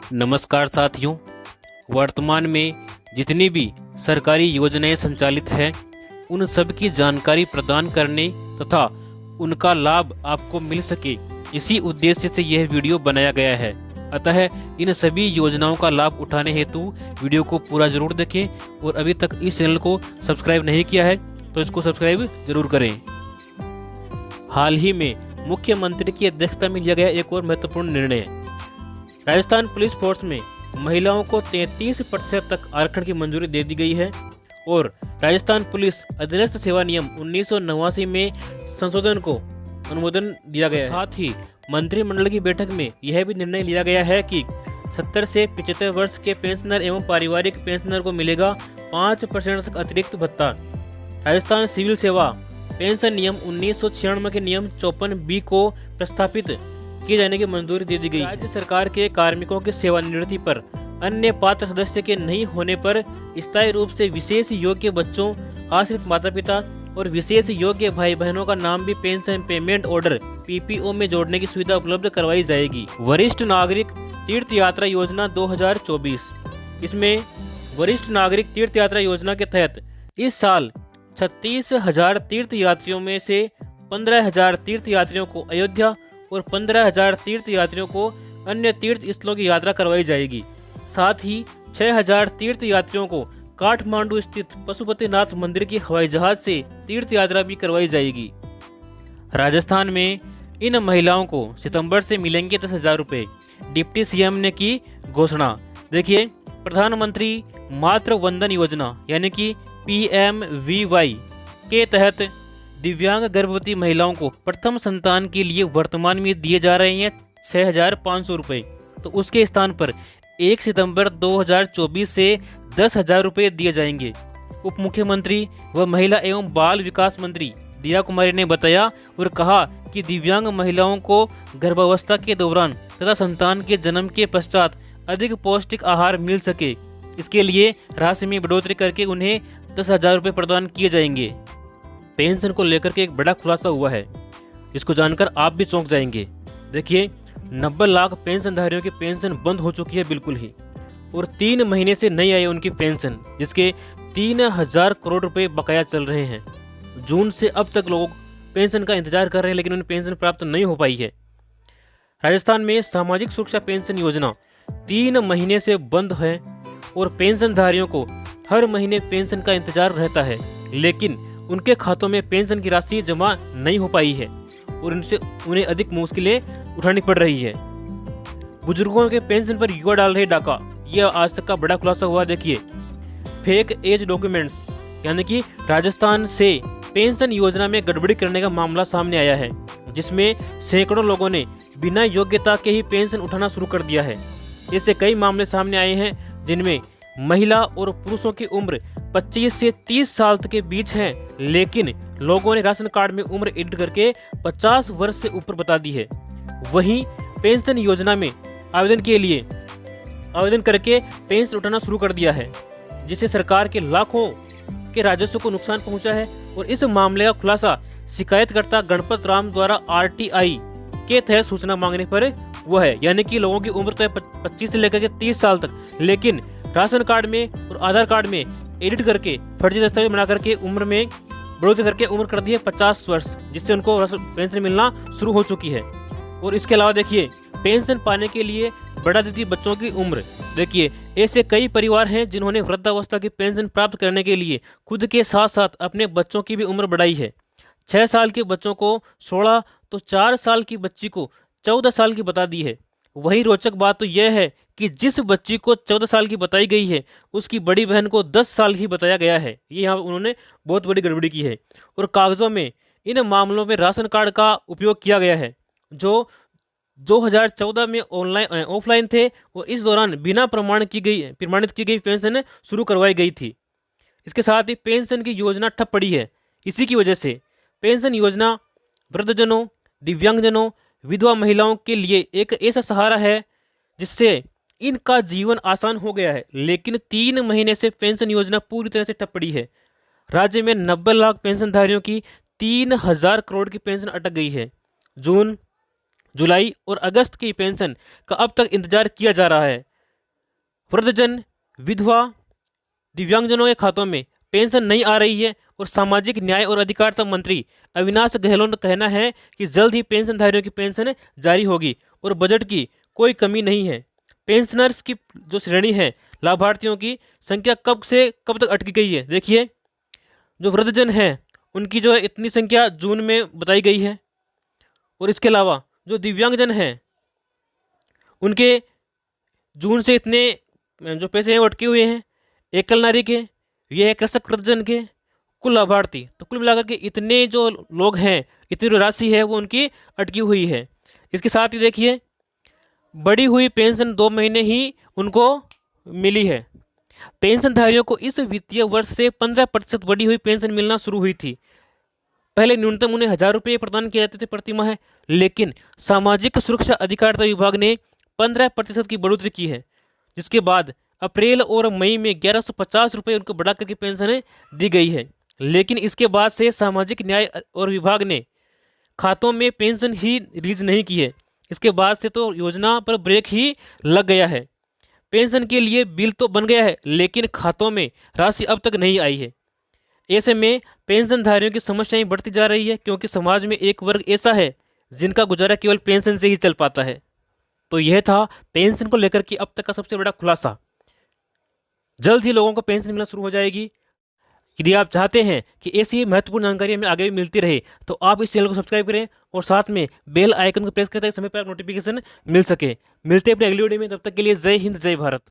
नमस्कार साथियों। वर्तमान में जितनी भी सरकारी योजनाएं संचालित हैं उन सब की जानकारी प्रदान करने तथा उनका लाभ आपको मिल सके, इसी उद्देश्य से यह वीडियो बनाया गया है। अतः इन सभी योजनाओं का लाभ उठाने हेतु वीडियो को पूरा जरूर देखें और अभी तक इस चैनल को सब्सक्राइब नहीं किया है तो इसको सब्सक्राइब जरूर करें। हाल ही में मुख्यमंत्री की अध्यक्षता में लिया गया एक और महत्वपूर्ण निर्णय, राजस्थान पुलिस फोर्स में महिलाओं को 33% तक आरक्षण की मंजूरी दे दी गई है और राजस्थान पुलिस अधीनस्थ सेवा नियम 1989 में संशोधन को अनुमोदन दिया गया है। साथ ही मंत्रिमंडल की बैठक में यह भी निर्णय लिया गया है कि 70 से 75 वर्ष के पेंशनर एवं पारिवारिक पेंशनर को मिलेगा 5% तक अतिरिक्त भत्ता। राजस्थान सिविल सेवा पेंशन नियम 1996 के नियम 54B को प्रस्तापित किए जाने की मंजूरी दे दी गई। राज्य सरकार के कार्मिकों की सेवानिवृत्ति पर अन्य पात्र सदस्य के नहीं होने पर स्थायी रूप से विशेष योग्य बच्चों, आश्रित माता पिता और विशेष योग्य भाई बहनों का नाम भी पेंशन पेमेंट ऑर्डर PPO में जोड़ने की सुविधा उपलब्ध करवाई जाएगी। वरिष्ठ नागरिक तीर्थ यात्रा योजना 2024, इसमें वरिष्ठ नागरिक तीर्थ यात्रा योजना के तहत इस साल 36,000 तीर्थ यात्रियों में से 15,000 तीर्थ यात्रियों को अयोध्या और 15,000 तीर्थ यात्रियों को अन्य तीर्थ स्थलों की यात्रा करवाई जाएगी। साथ ही 6,000 तीर्थ यात्रियों को काठमांडू स्थित पशुपतिनाथ मंदिर की हवाई जहाज से तीर्थ यात्रा भी करवाई जाएगी। राजस्थान में इन महिलाओं को सितंबर से मिलेंगे 10,000 रुपये, डिप्टी CM ने की घोषणा। देखिए, प्रधानमंत्री मातृ वंदन योजना यानी कि PMVY के तहत दिव्यांग गर्भवती महिलाओं को प्रथम संतान के लिए वर्तमान में दिए जा रहे हैं 6,500 रुपये, तो उसके स्थान पर 1 सितंबर 2024 से 10,000 रुपये दिए जाएंगे। उप मुख्यमंत्री व महिला एवं बाल विकास मंत्री दिया कुमारी ने बताया और कहा कि दिव्यांग महिलाओं को गर्भावस्था के दौरान तथा संतान के जन्म के पश्चात अधिक पौष्टिक आहार मिल सके, इसके लिए राशि में बढ़ोतरी करके उन्हें 10,000 रुपये प्रदान किए जाएंगे। पेंशन को लेकर के एक बड़ा खुलासा हुआ है, इसको जानकर आप भी चौंक जाएंगे। देखिए, 90 लाख पेंशनधारियों की पेंशन बंद हो चुकी है बिल्कुल ही, और 3 महीने से नहीं आई उनकी पेंशन, जिसके 3,000 करोड़ रुपए बकाया चल रहे हैं। जून से अब तक लोग पेंशन का इंतजार कर रहे हैं लेकिन उन्हें पेंशन प्राप्त नहीं हो पाई है। राजस्थान में सामाजिक सुरक्षा पेंशन योजना 3 महीने से बंद है और पेंशनधारियों को हर महीने पेंशन का इंतजार रहता है, लेकिन उनके खातों में पेंशन की राशि जमा नहीं हो पाई है और इनसे उन्हें अधिक मुश्किलें उठानी पड़ रही है। बुजुर्गों के पेंशन पर युवा डाल रहे डाका, यह आज तक का बड़ा खुलासा हुआ। देखिए, फेक एज डॉक्यूमेंट्स यानी कि राजस्थान से पेंशन योजना में गड़बड़ी करने का मामला सामने आया है, जिसमें सैकड़ों लोगों ने बिना योग्यता के ही पेंशन उठाना शुरू कर दिया है। इससे कई मामले सामने आए हैं जिनमें महिला और पुरुषों की उम्र 25 से 30 साल तक के बीच है, लेकिन लोगों ने राशन कार्ड में उम्र एडिट करके 50 वर्ष से ऊपर बता दी है। वहीं पेंशन योजना में आवेदन करके पेंशन उठाना शुरू कर दिया है, जिससे सरकार के लाखों के राजस्व को नुकसान पहुंचा है। और इस मामले का खुलासा शिकायतकर्ता गणपत राम द्वारा RTI के तहत सूचना मांगने पर हुआ है। यानी कि लोगों की उम्र तो है 25 से लेकर के 30 साल तक, लेकिन राशन कार्ड में और आधार कार्ड में एडिट करके फर्जी दस्तावेज बना करके उम्र में बढ़ोतरी करके उम्र कर दी है 50 वर्ष, जिससे उनको पेंशन मिलना शुरू हो चुकी है। और इसके अलावा देखिए, पेंशन पाने के लिए बढ़ा दी थी बच्चों की उम्र। देखिए, ऐसे कई परिवार हैं जिन्होंने वृद्धावस्था की पेंशन प्राप्त करने के लिए खुद के साथ साथ अपने बच्चों की भी उम्र बढ़ाई है। 6 साल के बच्चों को 16 तो 4 साल की बच्ची को 14 साल की बता दी है। वही रोचक बात तो यह है कि जिस बच्ची को 14 साल की बताई गई है उसकी बड़ी बहन को 10 साल ही बताया गया है। ये यहाँ उन्होंने बहुत बड़ी गड़बड़ी की है। और कागजों में इन मामलों में राशन कार्ड का उपयोग किया गया है जो 2014 में ऑफलाइन थे और इस दौरान बिना प्रमाणित की गई पेंशन शुरू करवाई गई थी। इसके साथ ही पेंशन की योजना ठप पड़ी है। इसी की वजह से पेंशन योजना वृद्धजनों, दिव्यांगजनों, विधवा महिलाओं के लिए एक ऐसा सहारा है जिससे इनका जीवन आसान हो गया है, लेकिन 3 महीने से पेंशन योजना पूरी तरह से ठप पड़ी है। राज्य में 90 लाख पेंशनधारियों की 3,000 करोड़ की पेंशन अटक गई है। जून, जुलाई और अगस्त की पेंशन का अब तक इंतजार किया जा रहा है। वृद्धजन, विधवा, दिव्यांगजनों के खातों में पेंशन नहीं आ रही है और सामाजिक न्याय और अधिकारिता मंत्री अविनाश गहलोत का कहना है कि जल्द ही पेंशनधारियों की पेंशन जारी होगी और बजट की कोई कमी नहीं है। पेंशनर्स की जो श्रेणी है, लाभार्थियों की संख्या कब से कब तक अटकी गई है। देखिए, जो वृद्धजन हैं उनकी जो है इतनी संख्या जून में बताई गई है, और इसके अलावा जो दिव्यांगजन हैं उनके जून से इतने जो पैसे हैं वो अटके हुए हैं। एकल नारी के, ये है कृषक वृद्धजन के, कुल लाभार्थी, तो कुल मिलाकर के इतने जो लोग हैं, इतनी जो राशि है वो उनकी अटकी हुई है। इसके साथ ही देखिए, बढ़ी हुई पेंशन 2 महीने ही उनको मिली है। पेंशनधारियों को इस वित्तीय वर्ष से 15% बढ़ी हुई पेंशन मिलना शुरू हुई थी। पहले न्यूनतम उन्हें 1,000 रुपये प्रदान किए जाते थे प्रति माह, लेकिन सामाजिक सुरक्षा अधिकारिता विभाग ने 15% की बढ़ोतरी की है, जिसके बाद अप्रैल और मई में 1,150 रुपये उनको बढ़ा करके पेंशन दी गई है। लेकिन इसके बाद से सामाजिक न्याय और विभाग ने खातों में पेंशन ही रिलीज नहीं की है। इसके बाद से तो योजना पर ब्रेक ही लग गया है। पेंशन के लिए बिल तो बन गया है, लेकिन खातों में राशि अब तक नहीं आई है। ऐसे में पेंशनधारियों की समस्याएं बढ़ती जा रही है, क्योंकि समाज में एक वर्ग ऐसा है जिनका गुजारा केवल पेंशन से ही चल पाता है। तो यह था पेंशन को लेकर के अब तक का सबसे बड़ा खुलासा। जल्द ही लोगों को पेंशन मिलना शुरू हो जाएगी। यदि आप चाहते हैं कि ऐसी महत्वपूर्ण जानकारी हमें आगे भी मिलती रहे, तो आप इस चैनल को सब्सक्राइब करें और साथ में बेल आइकन को प्रेस करें ताकि समय पर नोटिफिकेशन मिल सके। मिलते हैं अपने अगली वीडियो में, तब तक के लिए जय हिंद, जय भारत।